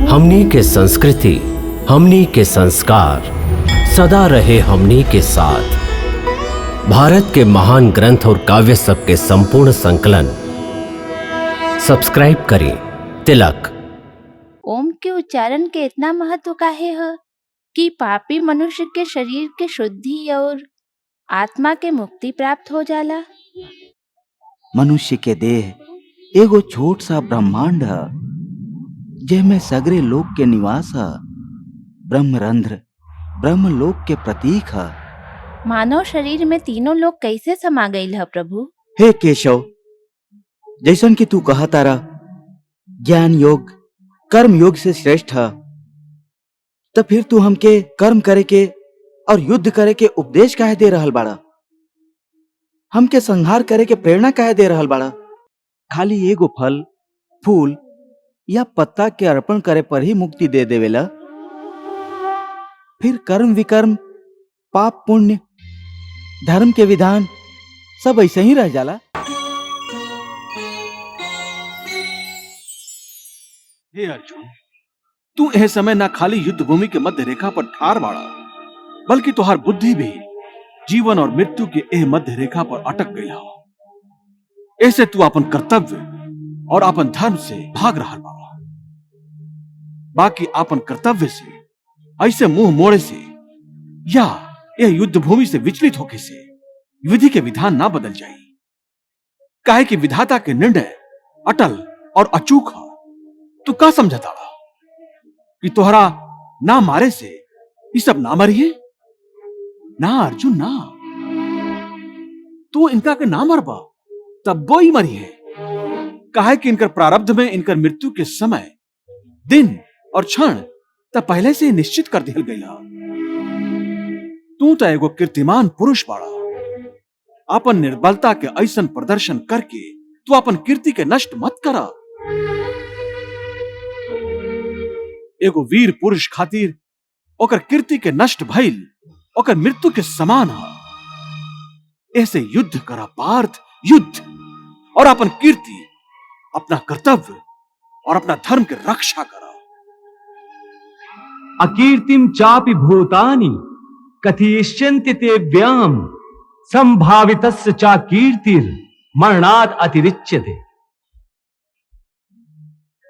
हमनी के संस्कृति, हमनी के संस्कार सदा रहे हमनी के साथ। भारत के महान ग्रंथ और काव्य सब के संपूर्ण संकलन सब्सक्राइब करें तिलक। ओम के उच्चारण के इतना महत्व काहे है कि पापी मनुष्य के शरीर के शुद्धि और आत्मा के मुक्ति प्राप्त हो जाला। मनुष्य के देह एगो छोट सा ब्रह्मांड है जेमे सगरे लोक के निवास है। ब्रह्मरंध्र ब्रह्मलोक के प्रतीक है। मानव शरीर में तीनों लोग कैसे समा गईल है प्रभु? हे केशव, जैसन कि तू कहा तारा ज्ञान योग कर्म योग से श्रेष्ठ है, तो फिर तू हमके कर्म करे के और युद्ध करे के उपदेश काहे दे रहल बाड़ा? हमके संहार करे के प्रेरणा काहे दे रहल बाड़ा? खाली एगो फल फूल या पत्ता के अर्पण करे पर ही मुक्ति दे देवेला? फिर कर्म विकर्म पाप पुण्य धर्म के विधान सब ऐसे ही रह जाला। हे अर्जुन, तू यह समय ना खाली युद्ध भूमि के मध्य रेखा पर ठार बाड़ा, बल्कि तुहार बुद्धि भी जीवन और मृत्यु के एह मध्य रेखा पर अटक गई हो। ऐसे तू अपन कर्तव्य और अपन धर्म से भाग रहा बाड़ा। बाकी अपन कर्तव्य से ऐसे मुंह मोड़े से या यह युद्ध भूमि से विचलित होके से विधि के विधान ना बदल जाए। काहे कि विधाता के निर्णय अटल और अचूक है। तू का समझता कि तोहरा ना मारे से ये सब ना मरिए? ना अर्जुन ना, तू इनका के ना मरबा तब वो ही मरिए। काहे कि इनकर प्रारब्ध में इनकर मृत्यु के समय दिन और क्षण तब पहले से निश्चित कर दिया गया। तू तो एगो कीर्तिमान पुरुष बाड़ा। अपन निर्बलता के ऐसन प्रदर्शन करके तू अपन कीर्ति के नष्ट मत करा। एगो वीर पुरुष खातिर ओकर कीर्ति के नष्ट भइल ओकर मृत्यु के समान है। ऐसे युद्ध करा पार्थ, युद्ध, और अपन कीर्ति, अपना कर्तव्य और अपना धर्म के रक्षा करा। अकीर्तिम चापि भूतानि कथयिष्यन्ति ते व्याम संभावितस्य चा कीर्तिर मरणात् अतिरिच्यते।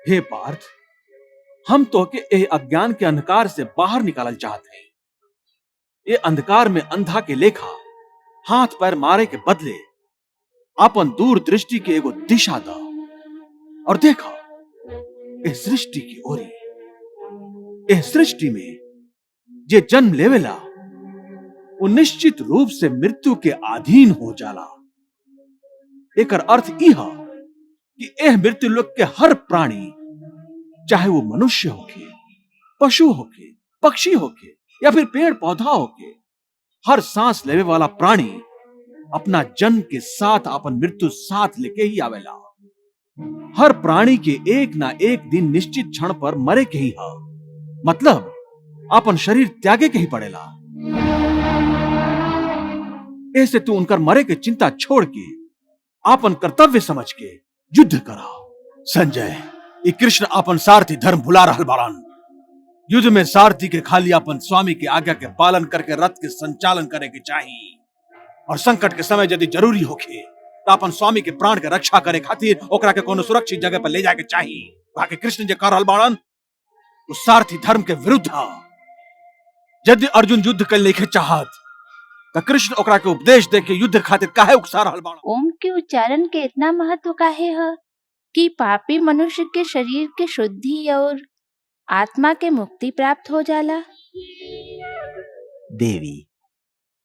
हे पार्थ, हम तो के ए अज्ञान के अंधकार से बाहर निकालल चाहते हैं। ये अंधकार में अंधा के लेखा हाथ पैर मारे के बदले अपन दूर दृष्टि के एगो दिशा दा और देखा इस सृष्टि की ओरी। इस सृष्टि में जे जन्म लेवेला वो निश्चित रूप से मृत्यु के अधीन हो जाला। एकर अर्थ यह कि एह मृत्यु लोक के हर प्राणी, चाहे वो मनुष्य होके, पशु होके, पक्षी होके या फिर पेड़ पौधा होके, हर सांस लेवे वाला प्राणी अपना जन्म के साथ अपन मृत्यु साथ लेके ही आवेला। हर प्राणी के एक ना एक दिन निश्चित क्षण पर मरे के ही है, मतलब अपन शरीर त्यागे के ही पड़ेला। ऐसे तू उनकर मरे के चिंता छोड़ के अपन कर्तव्य समझ के युद्ध करा। संजय, ये कृष्ण अपन सारथी धर्म भुला रहल बाड़न। युद्ध में सारथी के खाली अपन स्वामी के आज्ञा के पालन करके रथ के संचालन करे के चाहिए, और संकट के समय यदि जरूरी होखे तो अपन स्वामी के प्राण के रक्षा करे खातिर ओकरा के कोनो सुरक्षित जगह पर ले जाके चाहिए। बाकी कृष्ण जे कर रहल बाड़न वो सारथी धर्म के विरुद्ध है। यदि अर्जुन युद्ध कर लेके चाहत तो कृष्ण ओकरा के उपदेश दे के युद्ध खातिर काहे उकसा रहल बाड़न? ओम के उच्चारण के इतना महत्व काहे है कि पापी मनुष्य के शरीर के शुद्धि और आत्मा के मुक्ति प्राप्त हो जाला। देवी,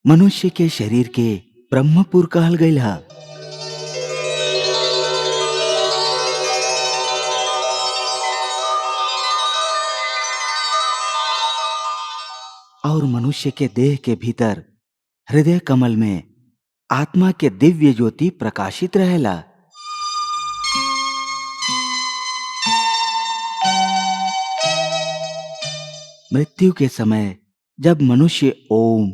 मनुष्य के शरीर के ब्रह्मपुर कहल गईल है। और मनुष्य के देह के भीतर हृदय कमल में आत्मा के दिव्य ज्योति प्रकाशित रहेला। मृत्यु के समय जब मनुष्य ओम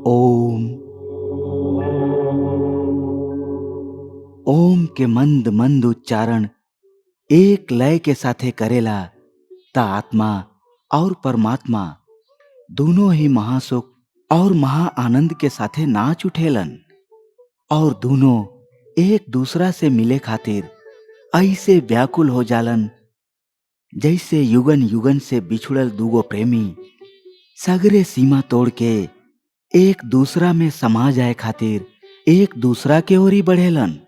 ओम ओम के के मंद मंद उच्चारण एक लय के साथे करेला ता आत्मा और परमात्मा दोनों ही महासुख और महा आनंद के साथे नाच उठेलन और दोनों एक दूसरा से मिले खातिर ऐसे व्याकुल हो जालन जैसे युगन युगन से बिछुड़ल दूगो प्रेमी सगरे सीमा तोड़ के एक दूसरा में समा जाए खातिर एक दूसरा के ओरी बढ़ेलन।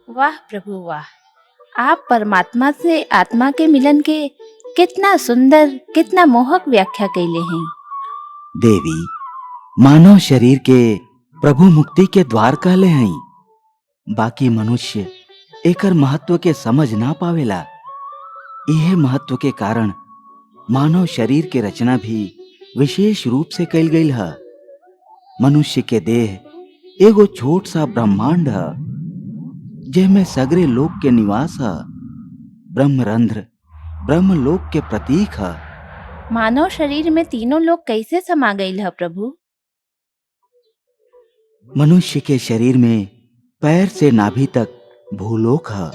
वाह प्रभु वाह, आप परमात्मा से आत्मा के मिलन के कितना सुंदर कितना मोहक व्याख्या कैले हैं। देवी, मानव शरीर के प्रभु मुक्ति के द्वार कहले हैं, बाकी मनुष्य एकर महत्व के समझ ना पावेला। यह महत्व के कारण मानव शरीर के रचना भी विशेष रूप से कैल गई है। मनुष्य के देह एगो छोट सा ब्रह्मांड है जेमे सगरे लोक के निवास है। ब्रह्मरंध्र ब्रह्मलोक के प्रतीक है। मानव शरीर में तीनों लोग कैसे समा गईल है प्रभु? मनुष्य के शरीर में पैर से नाभि तक भूलोक है।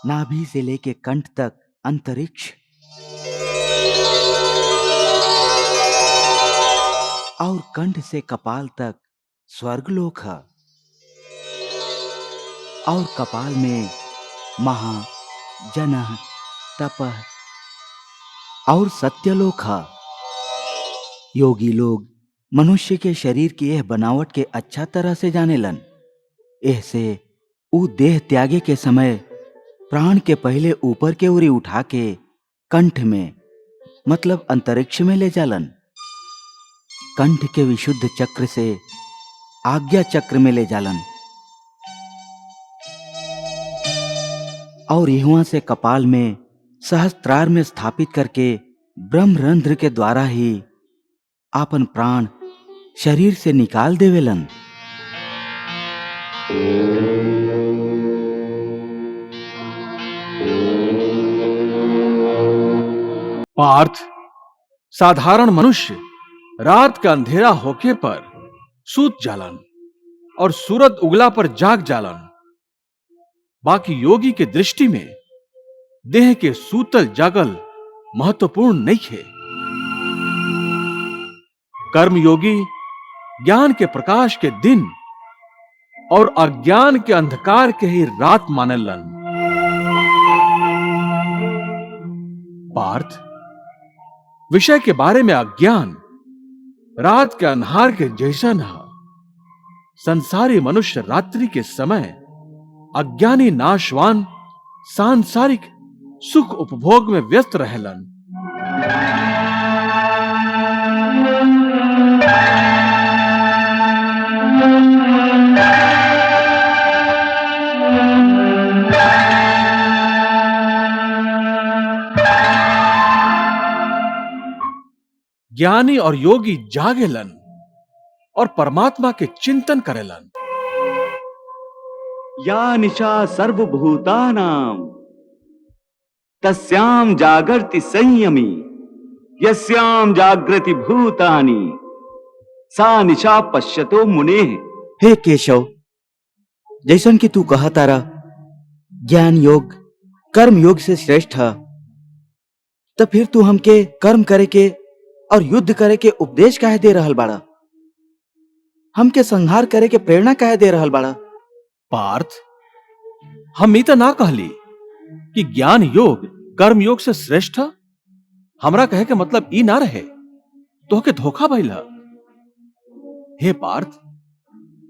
नाभि से लेके कंठ तक अंतरिक्ष और कंठ से कपाल तक स्वर्गलोक है और कपाल में महा जनः तपः और सत्यलोक है। योगी लोग मनुष्य के शरीर की यह बनावट के अच्छा तरह से जानेलन। ऐसे ऊ देह त्यागे के समय प्राण के पहले ऊपर के ओरी उठा के कंठ में मतलब अंतरिक्ष में ले जालन। कंठ के विशुद्ध चक्र से आज्ञा चक्र में ले जालन और यहाँ से कपाल में सहस्त्रार में स्थापित करके ब्रह्मरंध्र के द्वारा ही आपन प्राण शरीर से निकाल देवेलन। पार्थ, साधारण मनुष्य रात का अंधेरा होके पर सूत जालन और सूरज उगला पर जाग जालन। बाकी योगी के दृष्टि में देह के सूतल जागल महत्वपूर्ण नहीं है। कर्मयोगी ज्ञान के प्रकाश के दिन और अज्ञान के अंधकार के ही रात मानेलन। पार्थ, विषय के बारे में अज्ञान रात के अंधार के जैसन है। संसारी मनुष्य रात्रि के समय अज्ञानी नाशवान सांसारिक सुख उपभोग में व्यस्त रहेलन। ज्ञानी और योगी जागेलन और परमात्मा के चिंतन करेलन। या निशा सर्वभूतानां तस्यां जागर्ति संयमी यस्यां जागृति भूतानि सा निशा पश्यतो मुनेः। हे केशव, जैसन कि तू कहा तारा ज्ञान योग कर्म योग से श्रेष्ठ है, तो फिर तू हमके कर्म करे के और युद्ध करे के उपदेश काहे दे रहल बाड़ा? हमके संहार करे के प्रेरणा काहे दे रहल बाड़ा? पार्थ, हम तो ना कहली कि ज्ञान योग कर्म योग से श्रेष्ठ है। हमरा कहे के मतलब ई ना रहे तो के धोखा भइला। हे पार्थ,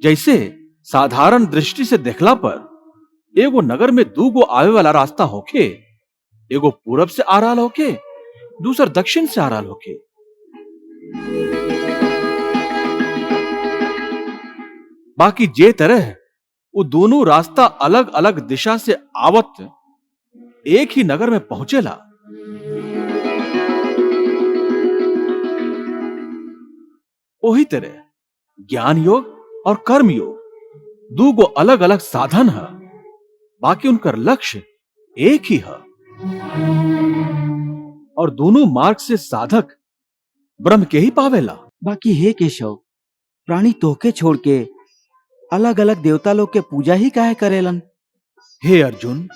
जैसे साधारण दृष्टि से देखला पर एगो नगर में दूगो आवे वाला रास्ता होके, एगो पूरब से आ रहा होके दूसर दक्षिण से आ रहा होके, बाकी जे तरह वो दोनों रास्ता अलग अलग दिशा से आवत एक ही नगर में पहुंचेला, वही तरह ज्ञान योग और कर्म योग दूगो अलग अलग साधन है, बाकी उनकर लक्ष्य एक ही है। और दोनों मार्ग से साधक ब्रह्म के ही पावेला। बाकी हे केशव, प्राणी तोहके छोड़ के अलग अलग देवता लोग के पूजा ही काहे करेलन? हे अर्जुन,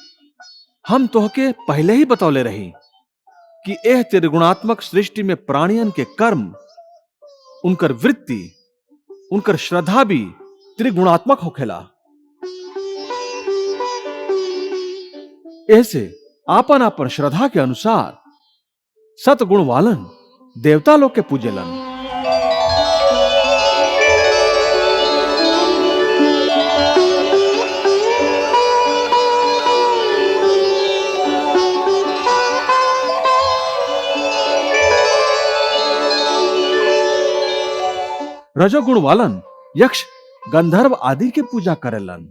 हम तोहके पहले ही बतौले रही कि यह त्रिगुणात्मक सृष्टि में प्राणियन के कर्म, उनकर वृत्ति, उनकर श्रद्धा भी त्रिगुणात्मक होखेला। ऐसे आपन आपन श्रद्धा के अनुसार सतगुण वालन देवता लोग के पूजेलन। रजोगुण वालन यक्ष, गंधर्व आदि के पूजा करेलन।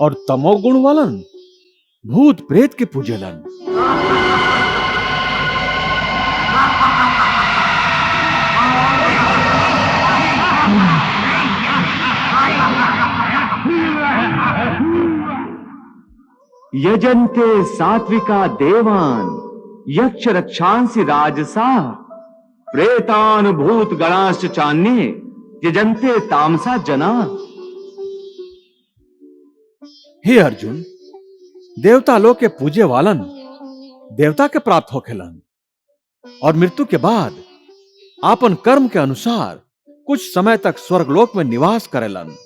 और तमोगुण वालन भूत प्रेत के पूजेलन। यजन्ते सात्विका देवान यक्ष रक्षांसि राजसा प्रेतान भूत गणाश्च चान्ये यजन्ते तामसा जना। हे अर्जुन, देवता लोग के पूजे वालन देवता के प्राप्त होखेलन और मृत्यु के बाद आपन कर्म के अनुसार कुछ समय तक स्वर्गलोक में निवास करेलन।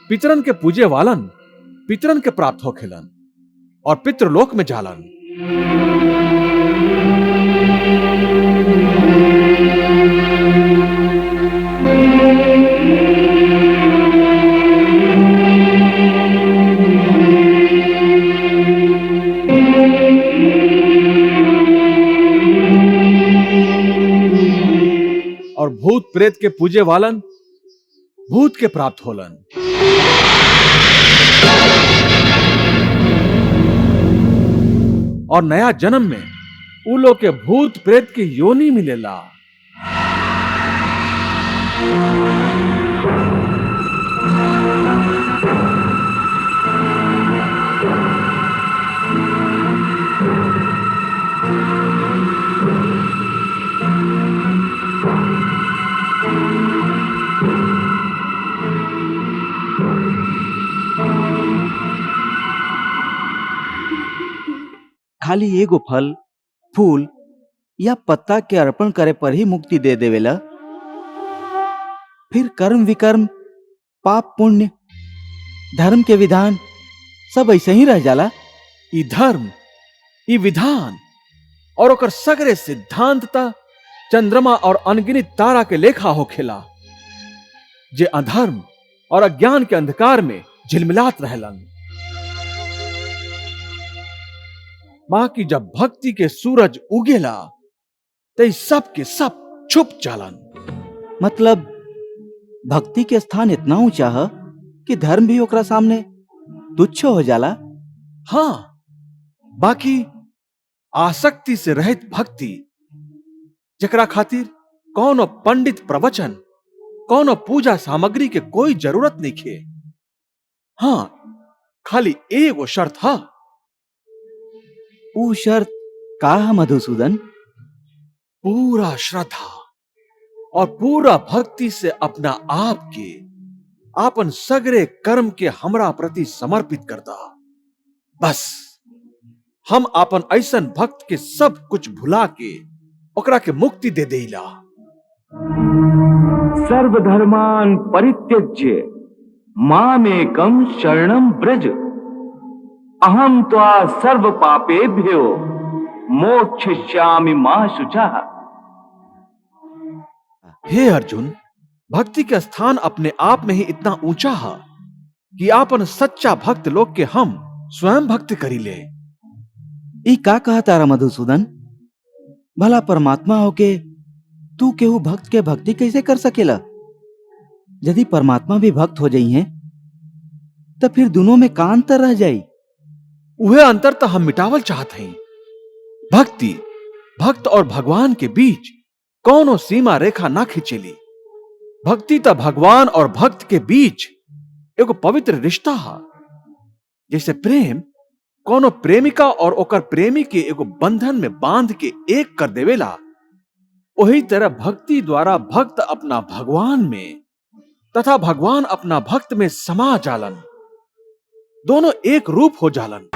पितरन के पूजे वालन पितरन के प्राप्त होखेलन और पितृलोक में जालन। और भूत प्रेत के पूजे वालन भूत के प्राप्त होलन। और नया जन्म में उ लोग के भूत प्रेत की योनि मिलेला। खाली एगो फल, फूल या पत्ता के अर्पण करे पर ही मुक्ति दे देवेला? फिर कर्म विकर्म, पाप पुण्य, धर्म के विधान सब ऐसे ही रह जाला? ई धर्म, ई विधान और ओकर सगरे सिद्धांतता चंद्रमा और अनगिनत तारा के लेखा होखेला, जे अधर्म और अज्ञान के अंधकार में झिलमिलात रहलन। बाकी जब भक्ति के सूरज उगेला तो सब के सब छुप जालन। मतलब भक्ति के स्थान इतना ऊंचा है कि धर्म भी ओकरा सामने तुच्छ हो जाला? हाँ, बाकी आसक्ति से रहित भक्ति, जकरा खातिर कौनो पंडित प्रवचन, कौनो पूजा सामग्री के कोई जरूरत नहीं खे। हाँ, खाली एगो शर्त है। ऊ शर्त का है मधुसूदन? पूरा श्रद्धा और पूरा भक्ति से अपना आप के, आपन सगरे कर्म के हमरा प्रति समर्पित करता। बस हम आपन ऐसन भक्त के सब कुछ भुला के ओकरा के मुक्ति दे देला। सर्वधर्मान् परित्यज्य मामेकं शरणं व्रज अहम त्वा सर्व पापेभ्यो मोक्षयिष्यामि मा शुचः। हे अर्जुन, भक्ति का स्थान अपने आप में ही इतना ऊंचा है कि आपन सच्चा भक्त लोग के हम स्वयं भक्ति करी ले। ई का कहा तारा मधुसूदन? भला परमात्मा होके तू केहू भक्त के भक्ति कैसे कर सकेला? यदि परमात्मा भी भक्त हो जाई हैं तो फिर दोनों में का अंतर रह जाई? वह अंतर तो हम मिटावल चाहते हैं। भक्ति, भक्त और भगवान के बीच कौनो सीमा रेखा ना खिंचेली। भक्ति तो भगवान और भक्त के बीच एगो पवित्र रिश्ता है। जैसे प्रेम कोनो प्रेमिका और ओकर प्रेमी के एगो बंधन में बांध के एक कर देवेला, वही तरह भक्ति द्वारा भक्त अपना भगवान में तथा भगवान अपना भक्त में समा जालन। दोनों एक रूप हो जालन।